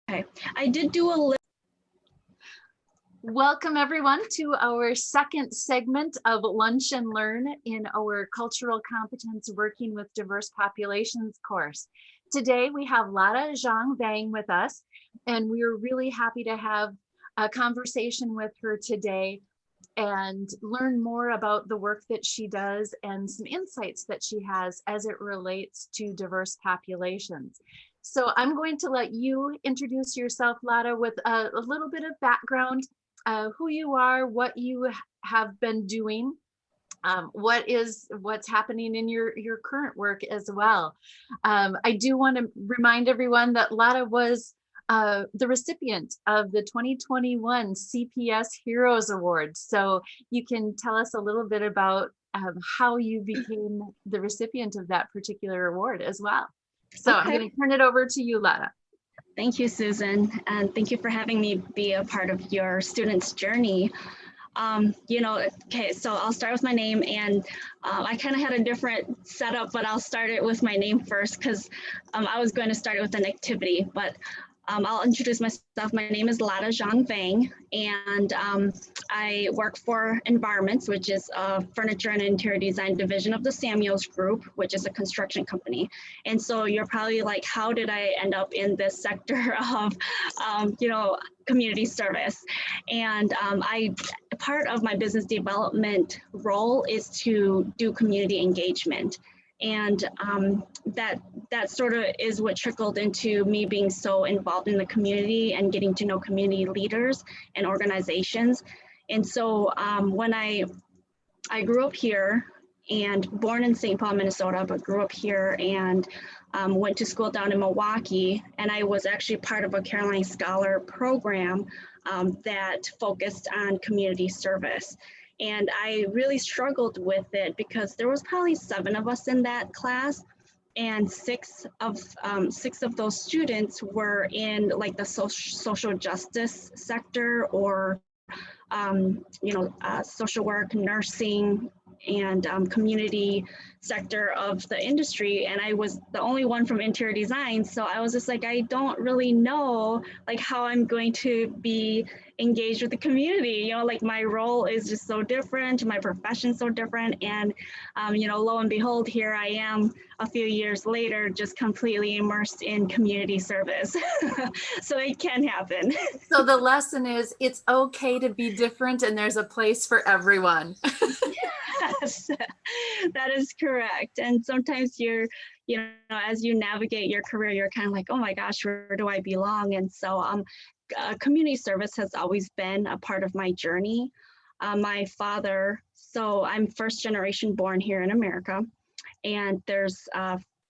Okay, I did do a little. Welcome everyone to our second segment of Lunch and Learn in our Cultural Competence Working with Diverse Populations course. Today we have Lada Xiong-Vang with us, and we're really happy to have a conversation with her today and learn more about the work that she does and some insights that she has as it relates to diverse populations. So I'm going to let you introduce yourself, Lada, with a little bit of background, who you are, what you have been doing, what's happening in your current work as well. I do want to remind everyone that Lada was the recipient of the 2021 CPS Heroes Award. So you can tell us a little bit about how you became the recipient of that particular award as well. So okay. I'm going to turn it over to you, Lada. Thank you, Susan, and thank you for having me be a part of your students' journey. Okay, so I'll start with my name, and I kind of had a different setup, but I'll start it with my name first because I was going to start it with an activity, but I'll introduce myself. My name is Lada Xiong-Vang, and I work for Environments, which is a furniture and interior design division of the Samuels Group, which is a construction company. And so you're probably like, how did I end up in this sector of, community service? And part of my business development role is to do community engagement. And that sort of is what trickled into me being so involved in the community and getting to know community leaders and organizations. And so when I grew up here and born in St. Paul, Minnesota, but grew up here and went to school down in Milwaukee, and I was actually part of a Caroline Scholar program that focused on community service. And I really struggled with it because there was probably 7 of us in that class, and 6 of those students were in like the social justice sector or social work, nursing, and community sector of the industry, and I was the only one from interior design. So I was just like, I don't really know like how I'm going to be engaged with the community. Like my role is just so different, my profession's so different, and lo and behold, here I am a few years later, just completely immersed in community service. So it can happen. So the lesson is it's okay to be different, and there's a place for everyone. Yes, that is correct. And sometimes you're, as you navigate your career, you're kind of like, oh my gosh, where do I belong? And so community service has always been a part of my journey. My father, so I'm first generation born here in America, and there's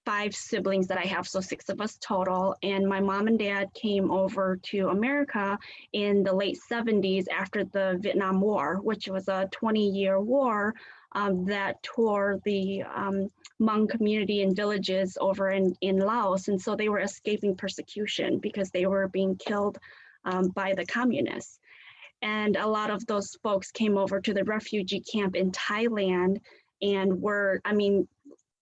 5 siblings that I have, so 6 of us total. And my mom and dad came over to America in the late 70s after the Vietnam War, which was a 20-year war that tore the Hmong community and villages over in Laos. And so they were escaping persecution because they were being killed by the communists. And a lot of those folks came over to the refugee camp in Thailand and were,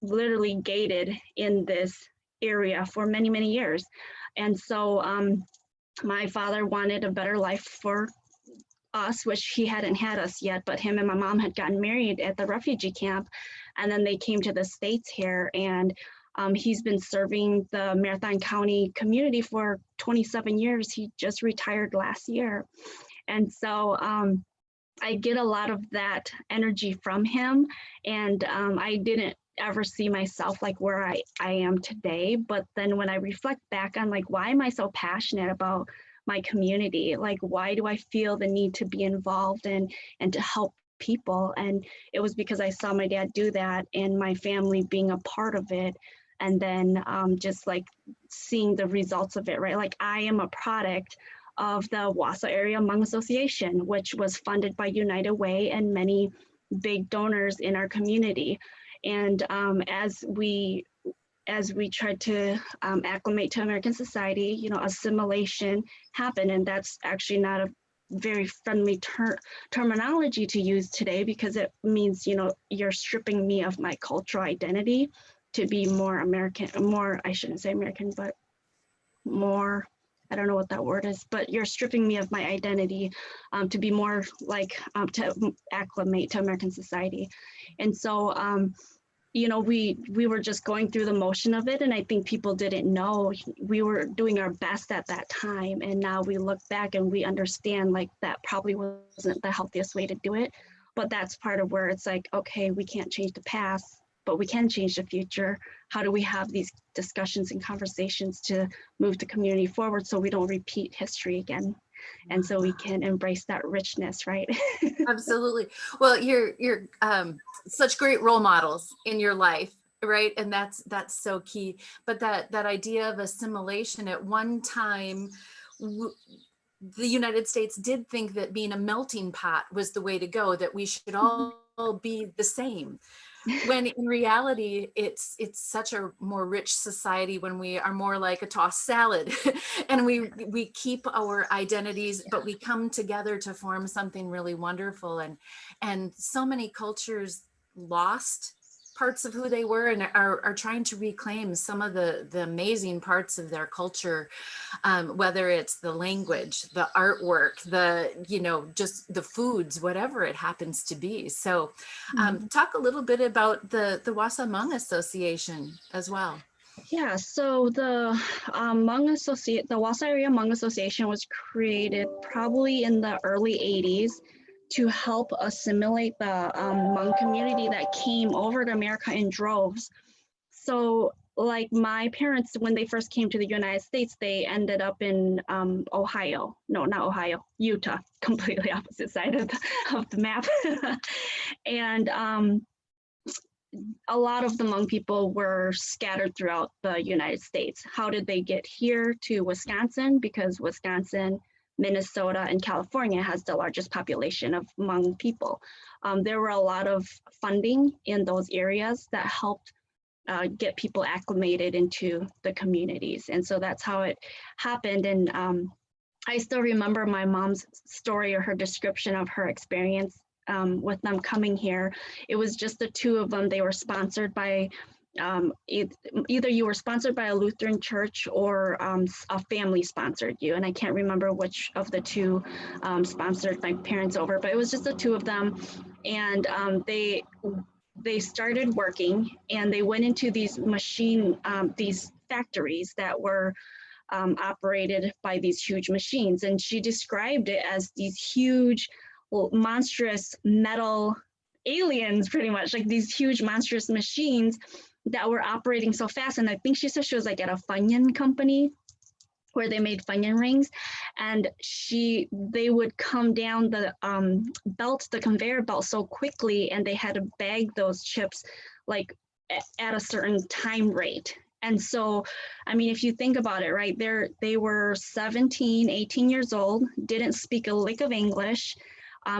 literally gated in this area for many, many years. And so my father wanted a better life for us, which he hadn't had us yet, but him and my mom had gotten married at the refugee camp. And then they came to the States here, and he's been serving the Marathon County community for 27 years. He just retired last year. And so I get a lot of that energy from him. And I didn't ever see myself like where I am today. But then when I reflect back on like, why am I so passionate about my community? Like, why do I feel the need to be involved and to help people? And it was because I saw my dad do that and my family being a part of it. And then just like seeing the results of it, right? Like I am a product of the Wausau Area Hmong Association, which was funded by United Way and many big donors in our community. And as we tried to acclimate to American society, assimilation happened. And that's actually not a very friendly terminology to use today, because it means, you're stripping me of my cultural identity to be more American, I shouldn't say American, but more I don't know what that word is, but you're stripping me of my identity to be more like to acclimate to American society. And so, you know, we were just going through the motion of it, and I think people didn't know we were doing our best at that time. And now we look back and we understand like that probably wasn't the healthiest way to do it. But that's part of where it's like, okay, we can't change the past, but we can change the future. How do we have these discussions and conversations to move the community forward so we don't repeat history again? And so we can embrace that richness, right? Absolutely. Well, you're such great role models in your life, right? And that's so key. But that idea of assimilation at one time, the United States did think that being a melting pot was the way to go, that we should all be the same. When in reality, it's such a more rich society when we are more like a tossed salad and we keep our identities, but we come together to form something really wonderful. And so many cultures lost parts of who they were and are trying to reclaim some of the amazing parts of their culture, whether it's the language, the artwork, the, you know, just the foods, whatever it happens to be. So talk a little bit about the Wasa Hmong Association as well. Yeah, so the the Wasa Area Hmong Association was created probably in the early 80s to help assimilate the Hmong community that came over to America in droves. So like my parents, when they first came to the United States, they ended up in Ohio. No, not Ohio, Utah, completely opposite side of the map. And a lot of the Hmong people were scattered throughout the United States. How did they get here to Wisconsin? Because Wisconsin, Minnesota, and California has the largest population of Hmong people. There were a lot of funding in those areas that helped get people acclimated into the communities. And so that's how it happened. And I still remember my mom's story or her description of her experience with them coming here. It was just the two of them. They were sponsored by, either you were sponsored by a Lutheran church or a family sponsored you. And I can't remember which of the two sponsored my parents over, but it was just the two of them. And they started working and they went into these these factories that were operated by these huge machines. And she described it as these huge, monstrous metal aliens, pretty much like these huge monstrous machines that were operating so fast. And I think she said she was like at a Funyun company where they made Funyun rings, and they would come down the the conveyor belt so quickly, and they had to bag those chips like at a certain time rate. And so, I mean, if you think about it, right, they were 17, 18 years old, didn't speak a lick of English.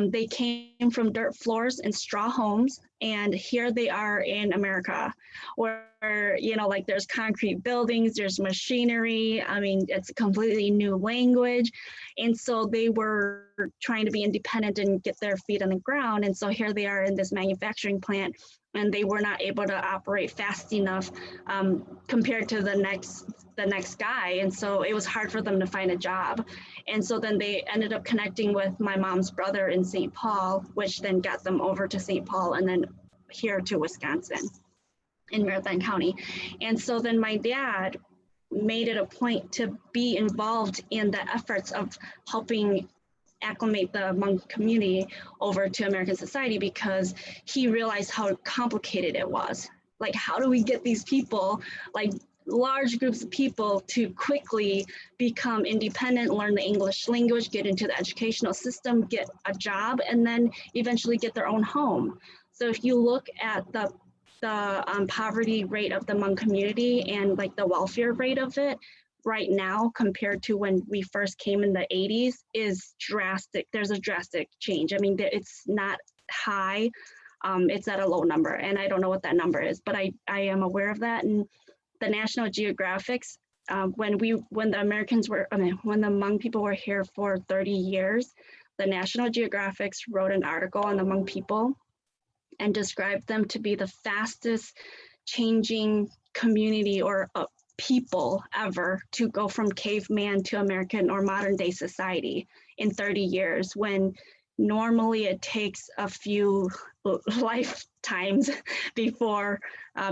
They came from dirt floors and straw homes, and here they are in America, where, you know, like there's concrete buildings, there's machinery. I mean, it's a completely new language. And so they were trying to be independent and get their feet on the ground. And so here they are in this manufacturing plant, and they were not able to operate fast enough compared to the next guy. And so it was hard for them to find a job. And so then they ended up connecting with my mom's brother in St. Paul, which then got them over to St. Paul and then here to Wisconsin in Marathon County. And so then my dad made it a point to be involved in the efforts of helping acclimate the Hmong community over to American society, because he realized how complicated it was. Like, how do we get these people, like large groups of people, to quickly become independent, learn the English language, get into the educational system, get a job, and then eventually get their own home. So if you look at the poverty rate of the Hmong community and like the welfare rate of it right now compared to when we first came in the 80s is drastic. There's a drastic change. I mean, it's not high. It's at a low number, and I don't know what that number is, but I am aware of that. And the National Geographics, when the Hmong people were here for 30 years, the National Geographics wrote an article on the Hmong people and described them to be the fastest changing community or people ever to go from caveman to American or modern day society in 30 years, when normally it takes a few lifetimes before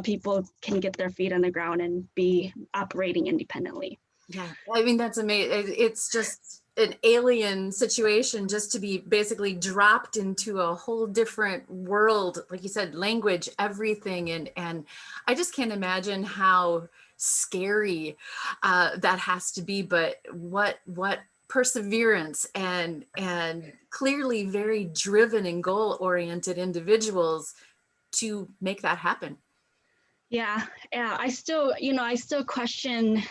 people can get their feet on the ground and be operating independently. Yeah, I mean, that's amazing. It's just an alien situation just to be basically dropped into a whole different world, like you said, language, everything. And I just can't imagine how scary that has to be, but what perseverance and clearly very driven and goal-oriented individuals to make that happen. Yeah, I still, I still question.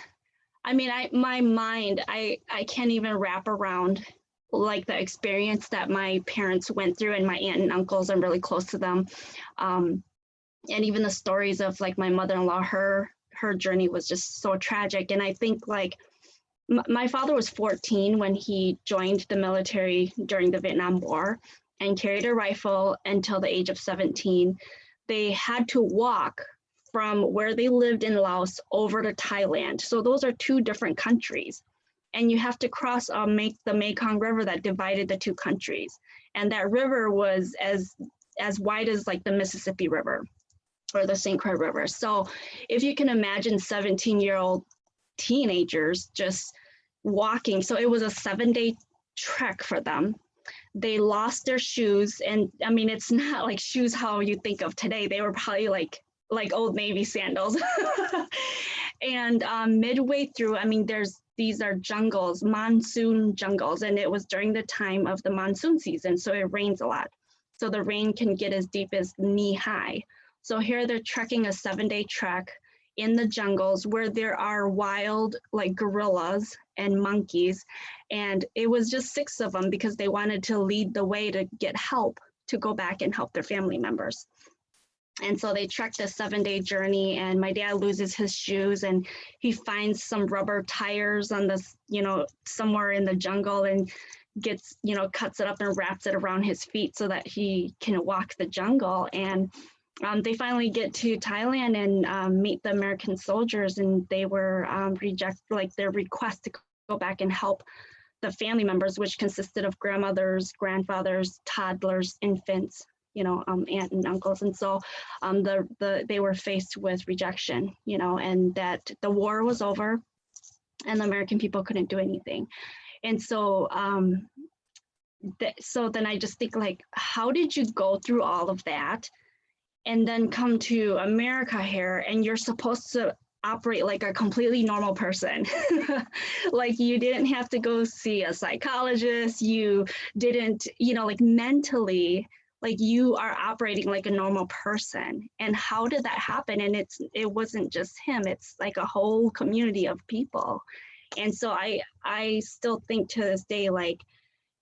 I mean, my mind, I can't even wrap around like the experience that my parents went through, and my aunt and uncles, I'm really close to them. And even the stories of like my mother-in-law, her journey was just so tragic. And I think like my father was 14 when he joined the military during the Vietnam War and carried a rifle until the age of 17. They had to walk from where they lived in Laos over to Thailand. So those are two different countries. And you have to cross the Mekong River that divided the two countries. And that river was as wide as like the Mississippi River or the St. Croix River. So if you can imagine 17-year-old teenagers just walking. So it was a 7-day trek for them. They lost their shoes. And I mean, it's not like shoes how you think of today. They were probably like Old Navy sandals. And midway through, I mean, these are jungles, monsoon jungles, and it was during the time of the monsoon season, so it rains a lot. So the rain can get as deep as knee high. So here they're trekking a 7-day trek in the jungles where there are wild like gorillas and monkeys. And it was just 6 of them because they wanted to lead the way to get help to go back and help their family members. And so they trekked a 7-day journey, and my dad loses his shoes and he finds some rubber tires on this, somewhere in the jungle, and gets, cuts it up and wraps it around his feet so that he can walk the jungle. And they finally get to Thailand and meet the American soldiers, and they were like their request to go back and help the family members, which consisted of grandmothers, grandfathers, toddlers, infants, aunt and uncles. And so they were faced with rejection, and that the war was over and the American people couldn't do anything. And so so then I just think, like, how did you go through all of that and then come to America here, and you're supposed to operate like a completely normal person? Like, you didn't have to go see a psychologist. You didn't, like, mentally, like, you are operating like a normal person. And how did that happen? And it wasn't just him, it's like a whole community of people. And so I still think to this day, like,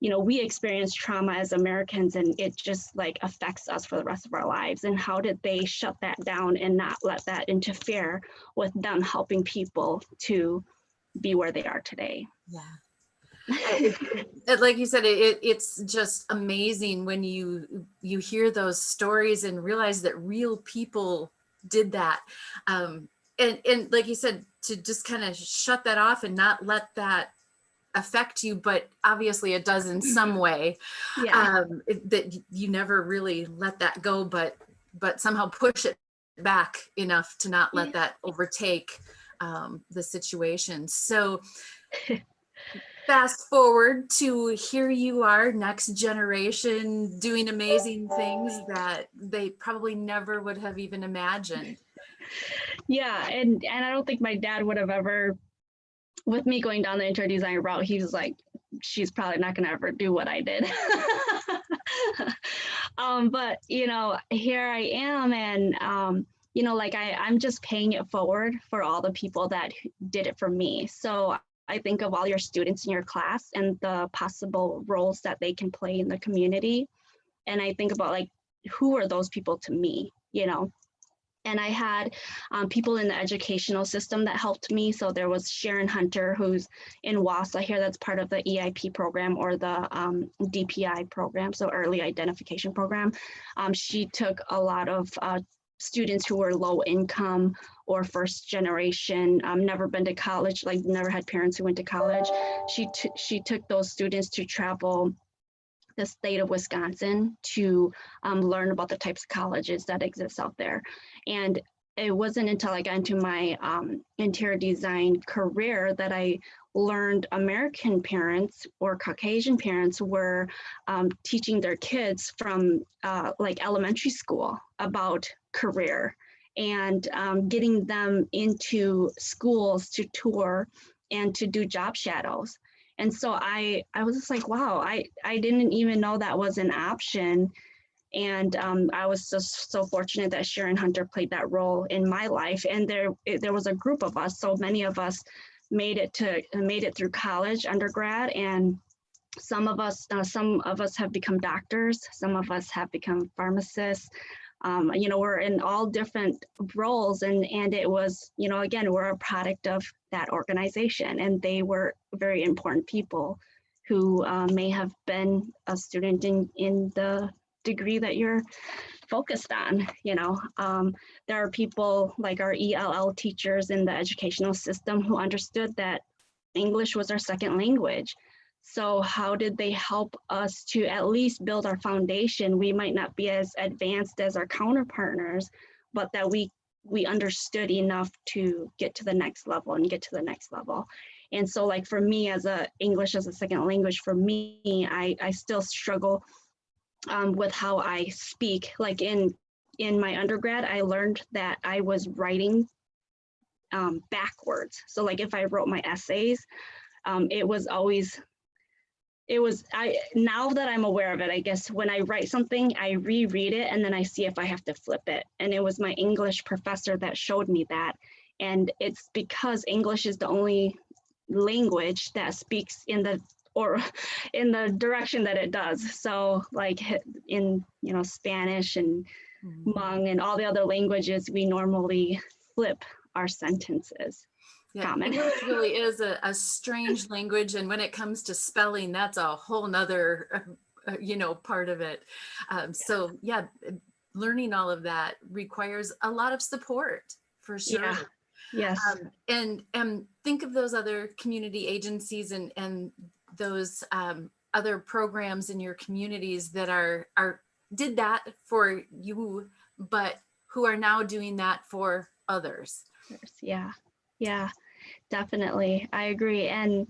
we experience trauma as Americans, and it just like affects us for the rest of our lives. And how did they shut that down and not let that interfere with them helping people to be where they are today? Yeah. Like you said, it's just amazing when you hear those stories and realize that real people did that. And like you said, to just kind of shut that off and not let that affect you, but obviously it does in some way. Yeah. That you never really let that go, but somehow push it back enough to not let that overtake the situation. So fast forward to here you are, next generation, doing amazing things that they probably never would have even imagined. Yeah, and I don't think my dad would have ever, with me going down the interior design route, he was like, she's probably not going to ever do what I did. But here I am, and like I'm just paying it forward for all the people that did it for me. So I think of all your students in your class and the possible roles that they can play in the community. And I think about, like, who are those people to me, And I had people in the educational system that helped me. So there was Sharon Hunter, who's in Wausau here, that's part of the EIP program, or the DPI program, so Early Identification Program. She took a lot of students who were low income or first generation, never been to college, like never had parents who went to college. She took those students to travel the state of Wisconsin to learn about the types of colleges that exist out there. And it wasn't until I got into my interior design career that I learned American parents or Caucasian parents were teaching their kids from like elementary school about career and getting them into schools to tour and to do job shadows. And so I was just like, wow, I didn't even know that was an option. And I was just so fortunate that Sharon Hunter played that role in my life. And there was a group of us, so many of us made it through college, undergrad, and some of us have become doctors, some of us have become pharmacists. You know, we're in all different roles, and it was, you know, again, we're a product of that organization, and they were very important people who may have been a student in the degree that you're focused on. You know, there are people like our ELL teachers in the educational system who understood that English was our second language. So how did they help us to at least build our foundation? We might not be as advanced as our counterpartners, but that we understood enough to get to the next level and get to the next level. And so like for me, as English as a second language, for me, I still struggle with how I speak. Like in my undergrad, I learned that I was writing backwards. So like if I wrote my essays, now that I'm aware of it, I guess when I write something, I reread it and then I see if I have to flip it. And it was my English professor that showed me that. And it's because English is the only language that speaks in the direction that it does. So like in, you know, Spanish and Hmong and all the other languages, we normally flip our sentences. Yeah, English really is a strange language, and when it comes to spelling, that's a whole nother, you know, part of it. So yeah, learning all of that requires a lot of support for sure. Yeah. Yes. And think of those other community agencies and those other programs in your communities that did that for you, but who are now doing that for others. Yeah. Yeah, definitely. I agree. And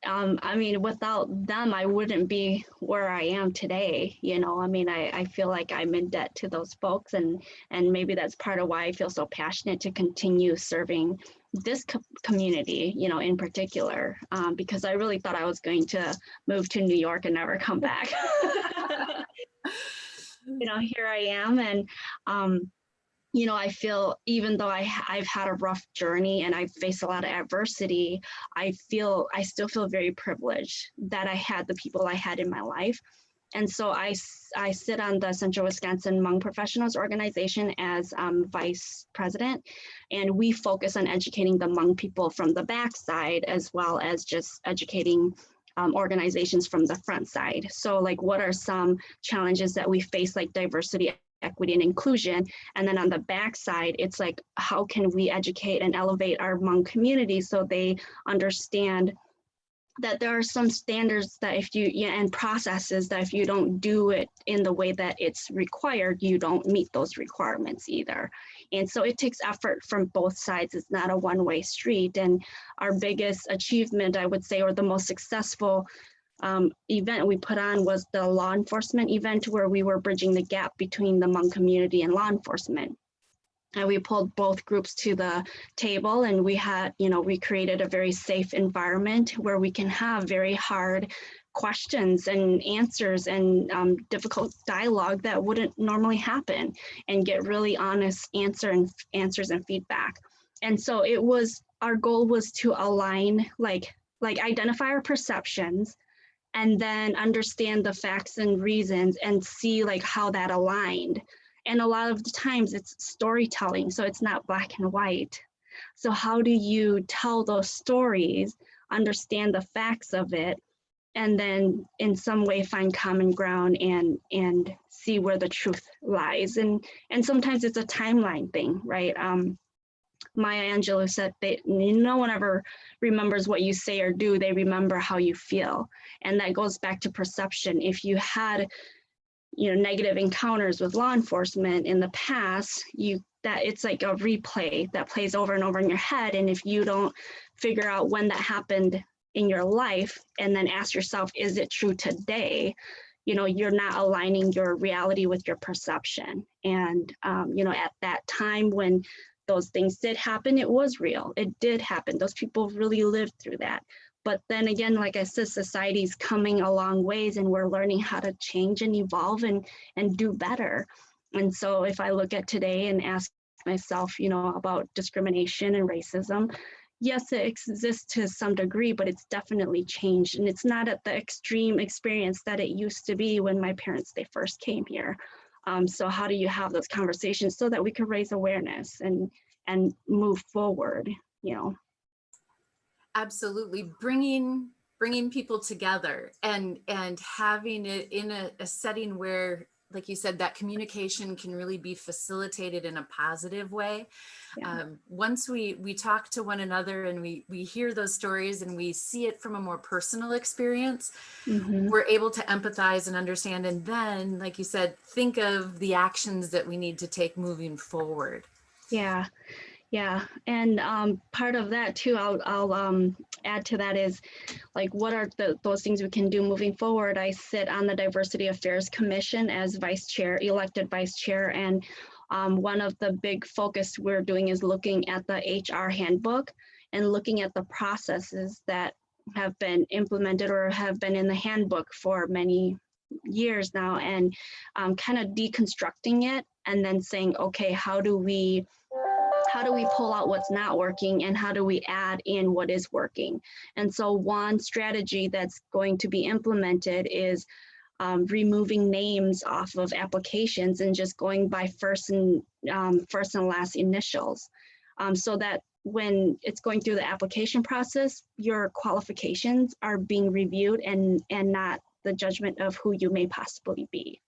I mean, without them, I wouldn't be where I am today. You know, I mean, I feel like I'm in debt to those folks, and maybe that's part of why I feel so passionate to continue serving this community, you know, in particular, because I really thought I was going to move to New York and never come back. You know, here I am. And you know, I feel even though I've had a rough journey and I've faced a lot of adversity, I still feel very privileged that I had the people I had in my life. And so I sit on the Central Wisconsin Hmong Professionals organization as vice president, and we focus on educating the Hmong people from the backside as well as just educating organizations from the front side. So like, what are some challenges that we face, like diversity, equity, and inclusion? And then on the backside, it's like, how can we educate and elevate our Hmong community so they understand that there are some standards that and processes that if you don't do it in the way that it's required, you don't meet those requirements either. And so it takes effort from both sides. It's not a one-way street. And our biggest achievement, I would say, or the most successful event we put on was the law enforcement event, where we were bridging the gap between the Hmong community and law enforcement. And we pulled both groups to the table, and we created a very safe environment where we can have very hard questions and answers and difficult dialogue that wouldn't normally happen, and get really honest answers and feedback. And so our goal was to align, like identify our perceptions, and then understand the facts and reasons and see like how that aligned. And a lot of the times it's storytelling, so it's not black and white. So how do you tell those stories, understand the facts of it, and then in some way find common ground and see where the truth lies. And sometimes it's a timeline thing, right? Maya Angelou said that no one ever remembers what you say or do, they remember how you feel. And that goes back to perception. If you had, negative encounters with law enforcement in the past, that it's like a replay that plays over and over in your head. And if you don't figure out when that happened in your life and then ask yourself, is it true today? You're not aligning your reality with your perception. And, at that time when those things did happen, it was real. It did happen. Those people really lived through that. But then again, like I said, society's coming a long ways and we're learning how to change and evolve and do better. And so if I look at today and ask myself, about discrimination and racism, yes, it exists to some degree, but it's definitely changed. And it's not at the extreme experience that it used to be when my parents, they first came here. So how do you have those conversations so that we can raise awareness and move forward, Absolutely. Bringing people together and having it in a setting where, like you said, that communication can really be facilitated in a positive way. Yeah. Once we talk to one another and we hear those stories and we see it from a more personal experience, we're able to empathize and understand. And then, like you said, think of the actions that we need to take moving forward. Yeah. Yeah, and part of that too, I'll add to that is like, what are those things we can do moving forward? I sit on the Diversity Affairs Commission as vice chair, elected vice chair, and one of the big focus we're doing is looking at the HR handbook and looking at the processes that have been implemented or have been in the handbook for many years now, and kind of deconstructing it and then saying, okay, how do we pull out what's not working and how do we add in what is working? And so one strategy that's going to be implemented is removing names off of applications and just going by first and last initials, so that when it's going through the application process, your qualifications are being reviewed and not the judgment of who you may possibly be.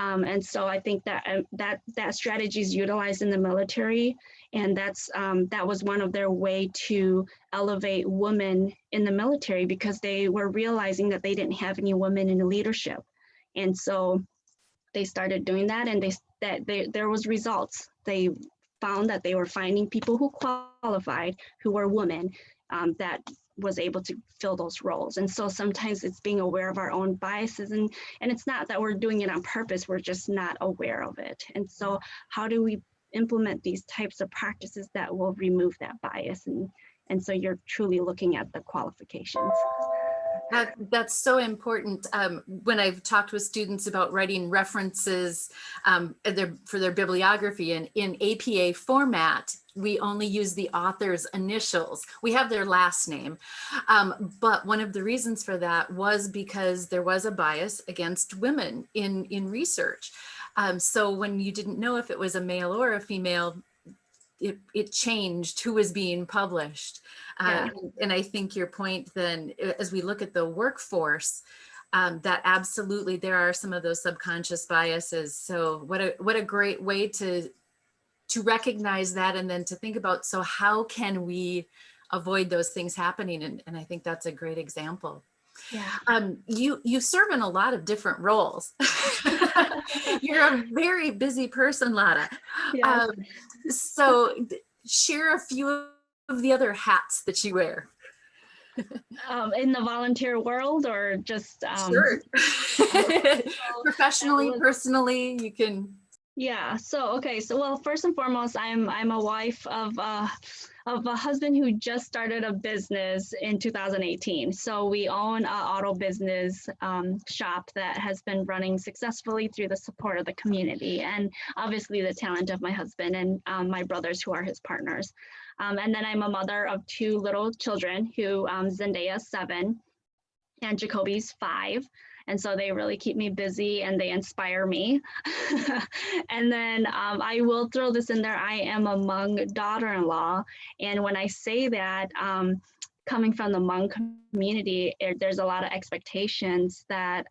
And so I think that strategy is utilized in the military, and that was one of their way to elevate women in the military, because they were realizing that they didn't have any women in leadership, and so they started doing that, and there was results. They found that they were finding people who qualified, who were women, that was able to fill those roles. And so sometimes it's being aware of our own biases, and it's not that we're doing it on purpose, we're just not aware of it. And so how do we implement these types of practices that will remove that bias? And so you're truly looking at the qualifications. That's so important. When I've talked with students about writing references for their bibliography in APA format, we only use the author's initials. We have their last name. But one of the reasons for that was because there was a bias against women in research. So when you didn't know if it was a male or a female, it changed who was being published. Yeah. And I think your point then, as we look at the workforce, that absolutely there are some of those subconscious biases. So what a great way to recognize that, and then to think about, so how can we avoid those things happening? And I think that's a great example. Yeah. You serve in a lot of different roles. You're a very busy person, Lada. Yes. So share a few of the other hats that you wear. In the volunteer world, or just Sure. Professionally, personally, you can. Yeah. So okay. So well, first and foremost, I'm a wife of a husband who just started a business in 2018. So we own an auto business shop that has been running successfully through the support of the community, and obviously the talent of my husband and my brothers, who are his partners. And then I'm a mother of two little children, who Zendaya's 7 and Jacoby's 5. And so they really keep me busy and they inspire me. And then I will throw this in there. I am a Hmong daughter-in-law. And when I say that, coming from the Hmong community, there's a lot of expectations that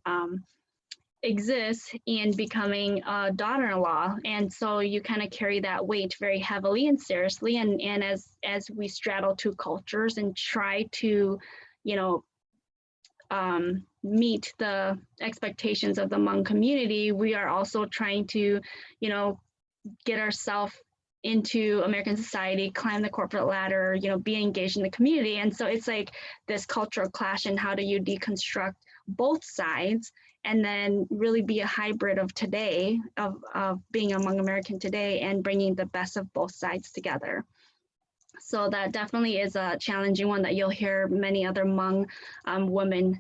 exist in becoming a daughter-in-law, and so you kind of carry that weight very heavily and seriously. And as we straddle two cultures and try to, you know, meet the expectations of the Hmong community, we are also trying to, you know, get ourselves into American society, climb the corporate ladder, you know, be engaged in the community. And so it's like this cultural clash, and how do you deconstruct both sides and then really be a hybrid of today, of being a Hmong American today, and bringing the best of both sides together. So that definitely is a challenging one that you'll hear many other Hmong women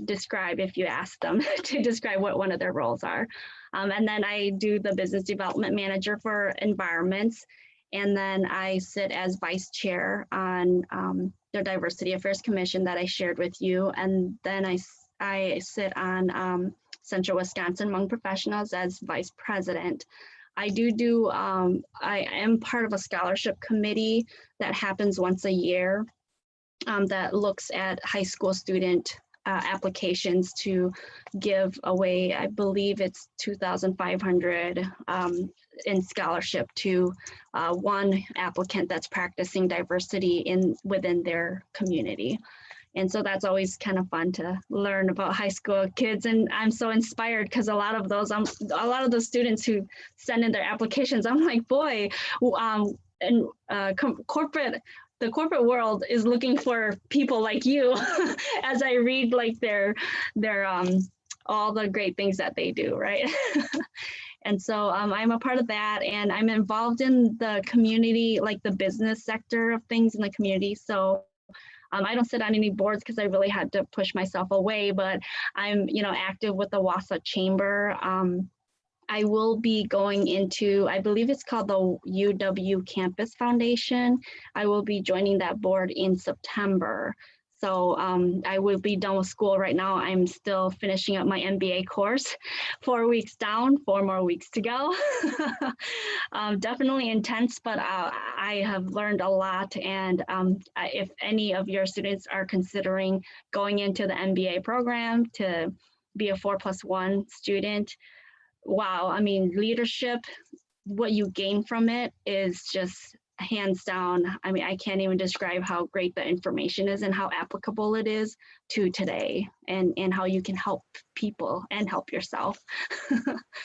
describe if you ask them to describe what one of their roles are. And then I do the business development manager for environments. And then I sit as vice chair on the Diversity Affairs Commission that I shared with you. And then I sit on Central Wisconsin Hmong Professionals as vice president. I am part of a scholarship committee that happens once a year that looks at high school student applications to give away, I believe it's 2,500 in scholarship to one applicant that's practicing diversity within their community. And so that's always kind of fun to learn about high school kids. And I'm so inspired because a lot of the students who send in their applications, I'm like, boy, the corporate world is looking for people like you as I read like their all the great things that they do, right? And so I'm a part of that, and I'm involved in the community, like the business sector of things in the community. So I don't sit on any boards because I really had to push myself away, but I'm, you know, active with the Wausau Chamber. I will be going into, I believe it's called the UW Campus Foundation. I will be joining that board in September. So I will be done with school right now. I'm still finishing up my MBA course, 4 weeks down, 4 more weeks to go. Definitely intense, but I have learned a lot. And if any of your students are considering going into the MBA program to be a 4+1 student, wow, I mean, leadership, what you gain from it is just hands down. I mean, I can't even describe how great the information is and how applicable it is to today, and how you can help people and help yourself.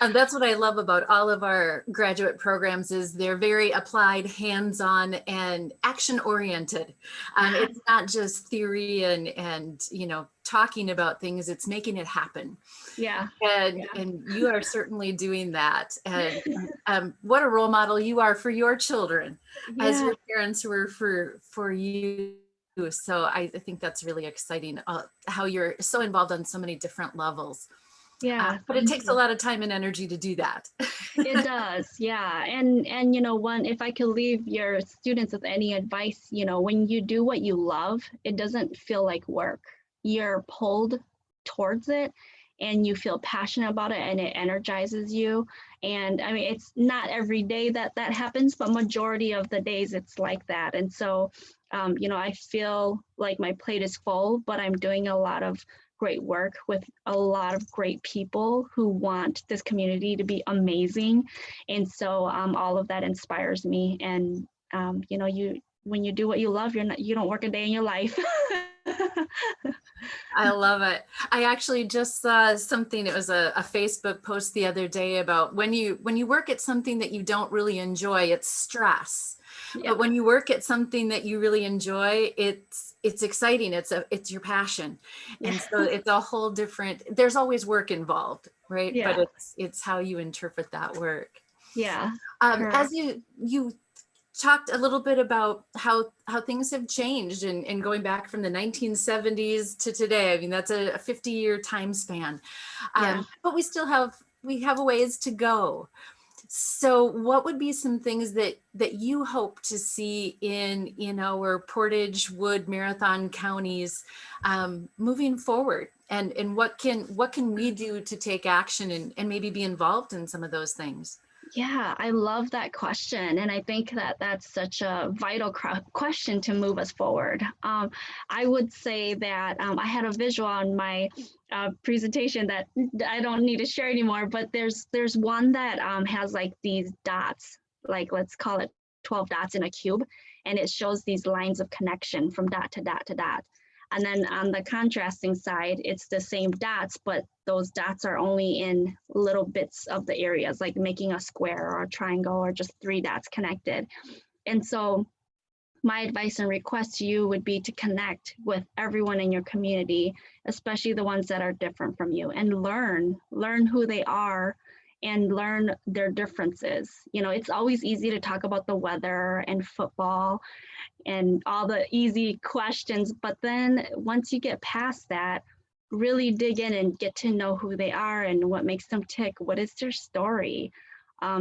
And that's what I love about all of our graduate programs is they're very applied, hands-on, and action-oriented. It's not just theory and you know, talking about things, it's making it happen. Yeah. And you are certainly doing that. And what a role model you are for your children, as your parents were for you. So I think that's really exciting, how you're so involved on so many different levels. Yeah. But it takes a lot of time and energy to do that. It does. Yeah. And you know, if I could leave your students with any advice, you know, when you do what you love, it doesn't feel like work. You're pulled towards it and you feel passionate about it, and it energizes you. And I mean, it's not every day that happens, but majority of the days it's like that. And so, you know, I feel like my plate is full, but I'm doing a lot of great work with a lot of great people who want this community to be amazing. And so all of that inspires me. And, you know, when you do what you love, you don't work a day in your life. I love it. I actually just saw something, it was a Facebook post the other day about when you work at something that you don't really enjoy, it's stress. Yeah. But when you work at something that you really enjoy, it's exciting. It's your passion. And yeah. So it's a whole different, there's always work involved, right? Yeah. But it's how you interpret that work. Yeah. As you talked a little bit about how things have changed and going back from the 1970s to today. I mean, that's a 50-year time span. Yeah. But we have a ways to go. So what would be some things that you hope to see in our Portage, Wood, Marathon counties moving forward? And what can we do to take action and maybe be involved in some of those things? Yeah, I love that question. And I think that that's such a vital question to move us forward. I would say that I had a visual on my presentation that I don't need to share anymore, but there's one that has like these dots, like let's call it 12 dots in a cube, and it shows these lines of connection from dot to dot to dot. And then on the contrasting side, it's the same dots, but those dots are only in little bits of the areas, like making a square or a triangle or just 3 dots connected. And so my advice and request to you would be to connect with everyone in your community, especially the ones that are different from you, and learn who they are and learn their differences. You know, it's always easy to talk about the weather and football and all the easy questions. But then once you get past that, really dig in and get to know who they are and what makes them tick. What is their story?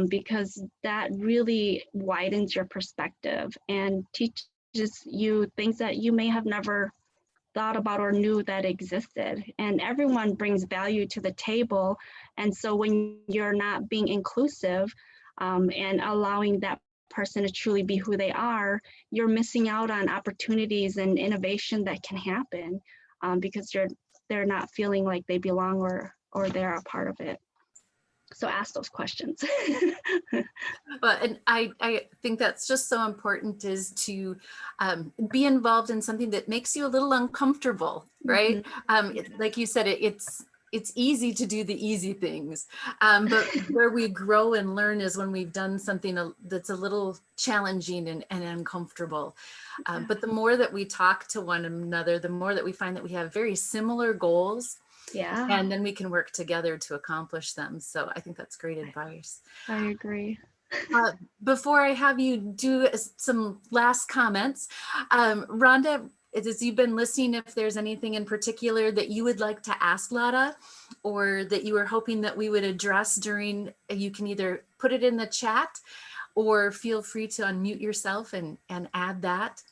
Because that really widens your perspective and teaches you things that you may have never thought about or knew that existed. And everyone brings value to the table. And so when you're not being inclusive and allowing that person to truly be who they are, you're missing out on opportunities and innovation that can happen because they're not feeling like they belong or they're a part of it. So ask those questions. Well, and I think that's just so important, is to be involved in something that makes you a little uncomfortable, right? Like you said, it's easy to do the easy things, but where we grow and learn is when we've done something that's a little challenging and uncomfortable. But the more that we talk to one another, the more that we find that we have very similar goals. Yeah. And then we can work together to accomplish them. So I think that's great advice. I agree. Before I have you do some last comments, Rhonda, as you've been listening, if there's anything in particular that you would like to ask Lada, or that you were hoping that we would address during, you can either put it in the chat or feel free to unmute yourself and add that.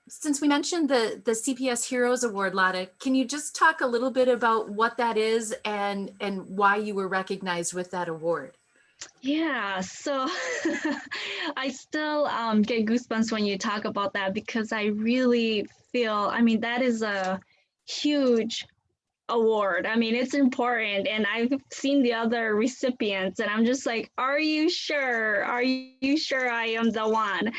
Since we mentioned the CPS Heroes Award, Lada, can you just talk a little bit about what that is and why you were recognized with that award? Yeah, so I still get goosebumps when you talk about that, because I really feel, I mean, that is a huge award. I mean, it's important, and I've seen the other recipients and I'm just like, are you sure? Are you sure I am the one?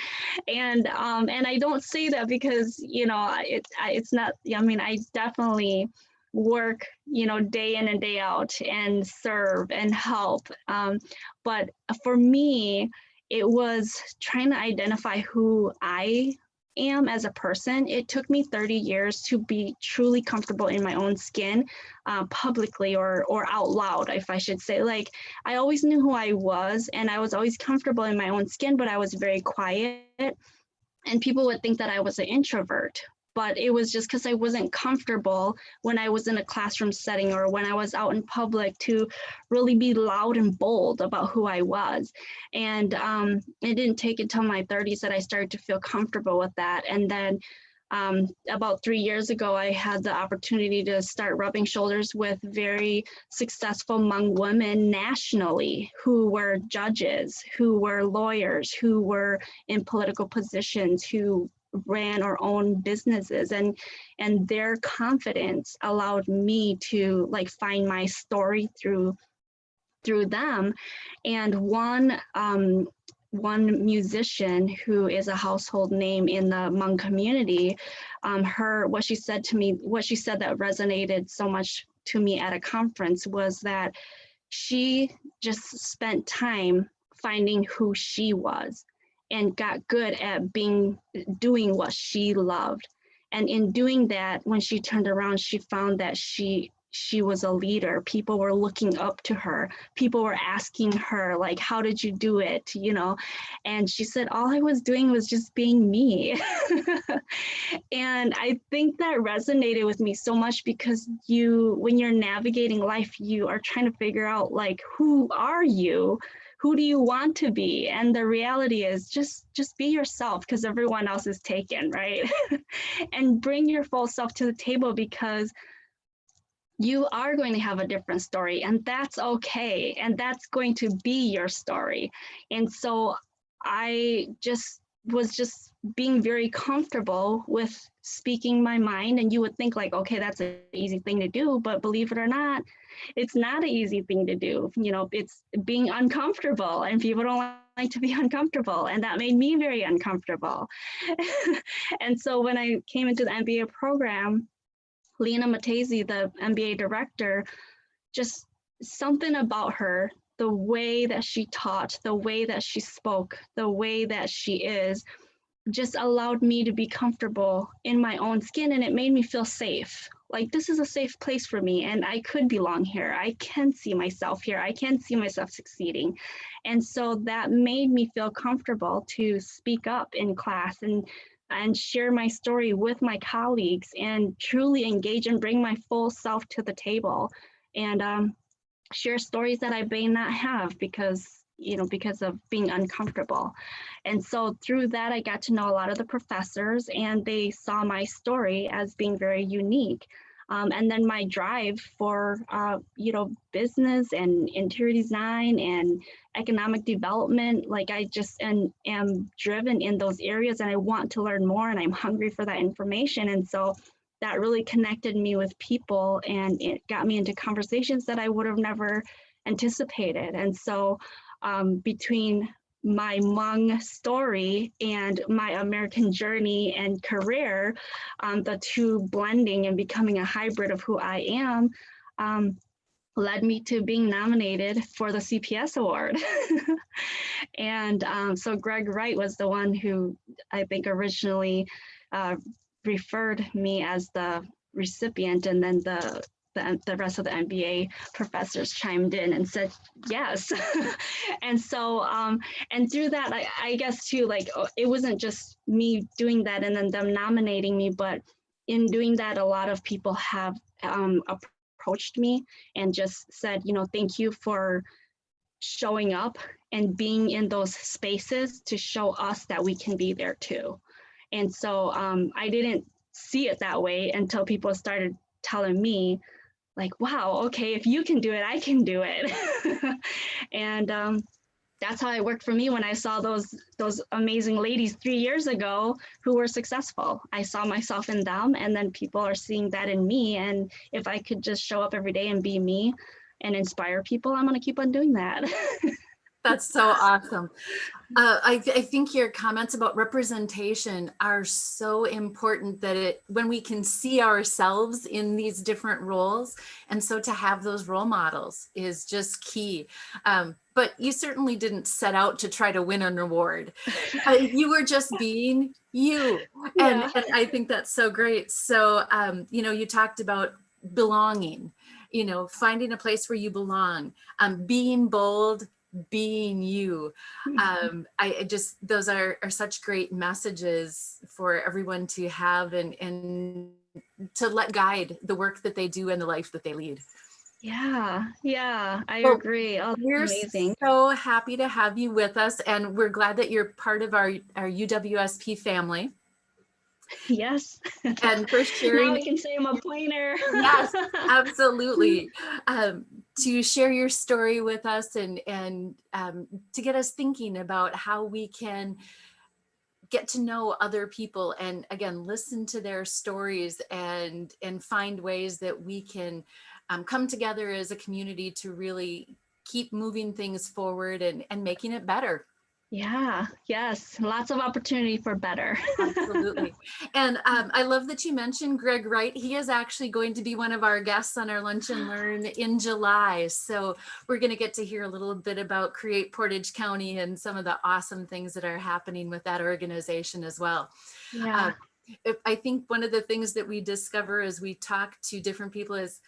And I don't say that because, you know, it's not, I mean, I definitely work, you know, day in and day out and serve and help. But for me, it was trying to identify who I am as a person. It took me 30 years to be truly comfortable in my own skin, publicly or out loud, if I should say. Like, I always knew who I was and I was always comfortable in my own skin, but I was very quiet. And people would think that I was an introvert, but it was just because I wasn't comfortable when I was in a classroom setting or when I was out in public to really be loud and bold about who I was. And it didn't take until my 30s that I started to feel comfortable with that. And then about 3 years ago, I had the opportunity to start rubbing shoulders with very successful Hmong women nationally who were judges, who were lawyers, who were in political positions, who ran or owned businesses, and their confidence allowed me to like find my story through them. And one musician who is a household name in the Hmong community, what she said that resonated so much to me at a conference was that she just spent time finding who she was and got good at doing what she loved. And in doing that, when she turned around, she found that she was a leader. People were looking up to her. People were asking her, like, how did you do it? You know? And she said, all I was doing was just being me. And I think that resonated with me so much, because when you're navigating life, you are trying to figure out, like, who are you? Who do you want to be? And the reality is just be yourself, because everyone else is taken, right? And bring your full self to the table, because you are going to have a different story, and that's okay. And that's going to be your story. And so I was just being very comfortable with speaking my mind. And you would think like, okay, that's an easy thing to do, but believe it or not, it's not an easy thing to do. You know, it's being uncomfortable, and people don't like to be uncomfortable. And that made me very uncomfortable. And so when I came into the MBA program, Lena Matezi, the MBA director, just something about her, the way that she taught, the way that she spoke, the way that she is, just allowed me to be comfortable in my own skin, and it made me feel safe. Like, this is a safe place for me, and I could belong here. I can see myself here. I can see myself succeeding. And so that made me feel comfortable to speak up in class and share my story with my colleagues and truly engage and bring my full self to the table, and share stories that I may not have because of being uncomfortable. And so through that, I got to know a lot of the professors, and they saw my story as being very unique. And then my drive for business and interior design and economic development, like I just am driven in those areas, and I want to learn more, and I'm hungry for that information. And so that really connected me with people, and it got me into conversations that I would have never anticipated. And so between my Hmong story and my American journey and career, the two blending and becoming a hybrid of who I am, led me to being nominated for the CPS Award. And so Greg Wright was the one who I think originally referred me as the recipient, and then the rest of the MBA professors chimed in and said yes. And so and through that, I guess too, like, it wasn't just me doing that and then them nominating me, but in doing that, a lot of people have approached me and just said, thank you for showing up and being in those spaces to show us that we can be there too. And so I didn't see it that way until people started telling me, like, wow, okay, if you can do it, I can do it. And that's how it worked for me when I saw those amazing ladies 3 years ago who were successful. I saw myself in them, and then people are seeing that in me. And if I could just show up every day and be me and inspire people, I'm going to keep on doing that. That's so awesome. I think your comments about representation are so important, that when we can see ourselves in these different roles, and so to have those role models is just key. But you certainly didn't set out to try to win an award. You were just being you. And I think that's so great. So, you talked about belonging, finding a place where you belong, being bold, being you. Those are such great messages for everyone to have, and to let guide the work that they do and the life that they lead. Yeah, I agree. Oh, we're amazing. So happy to have you with us, and we're glad that you're part of our UWSP family. Yes. And for sharing. Now I can say I'm a pointer. Yes, absolutely. To share your story with us, and to get us thinking about how we can get to know other people, and again, listen to their stories, and find ways that we can come together as a community to really keep moving things forward and making it better. Yeah, yes, lots of opportunity for better. Absolutely. And I love that you mentioned Greg Wright. He is actually going to be one of our guests on our Lunch and Learn in July. So we're going to get to hear a little bit about Create Portage County and some of the awesome things that are happening with that organization as well. Yeah. I think one of the things that we discover as we talk to different people is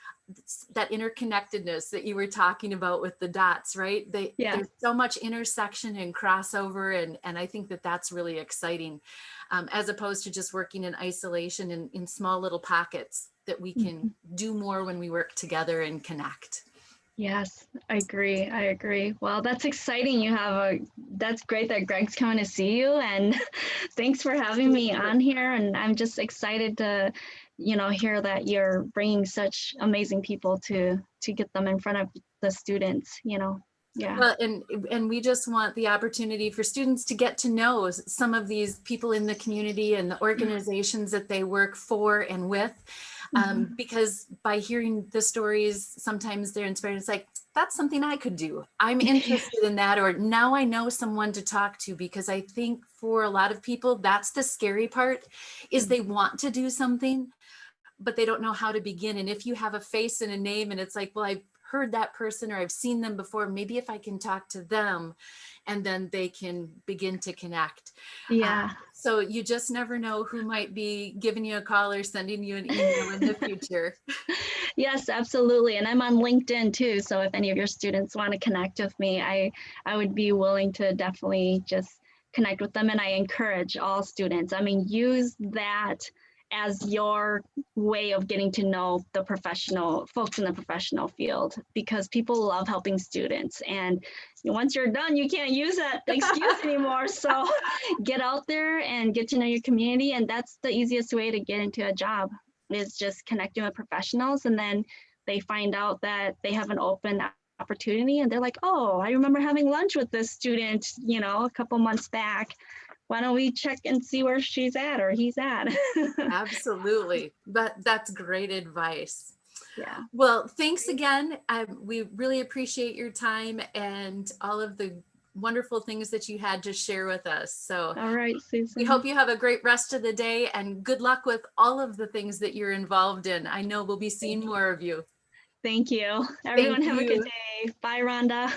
that interconnectedness that you were talking about with the dots, right? There's so much intersection and crossover, and I think that that's really exciting, as opposed to just working in isolation in small little pockets, that we can do more when we work together and connect. Yes, I agree. Well, that's exciting. That's great that Greg's coming to see you, and thanks for having me on here. And I'm just excited to hear that you're bringing such amazing people to get them in front of the students, Yeah. Well, and we just want the opportunity for students to get to know some of these people in the community and the organizations that they work for and with. Because by hearing the stories, sometimes they're inspired. It's like, that's something I could do. I'm interested in that, or now I know someone to talk to, because I think for a lot of people, that's the scary part, is they want to do something, but they don't know how to begin. And if you have a face and a name and it's like, well, I've heard that person or I've seen them before, maybe if I can talk to them, and then they can begin to connect. Yeah. So you just never know who might be giving you a call or sending you an email in the future. Yes, absolutely. And I'm on LinkedIn too. So if any of your students want to connect with me, I would be willing to definitely just connect with them. And I encourage all students, use that as your way of getting to know the professional folks in the professional field, because people love helping students. And once you're done, you can't use that excuse anymore. So get out there and get to know your community. And that's the easiest way to get into a job, is just connecting with professionals. And then they find out that they have an open opportunity and they're like, oh, I remember having lunch with this student, a couple months back. Why don't we check and see where she's at or he's at? Absolutely. But that's great advice. Yeah. Well, thanks again. We really appreciate your time and all of the wonderful things that you had to share with us. So all right, Susan. We hope you have a great rest of the day, and good luck with all of the things that you're involved in. I know we'll be seeing more of you. Thank you. Everyone have a good day. Bye, Rhonda.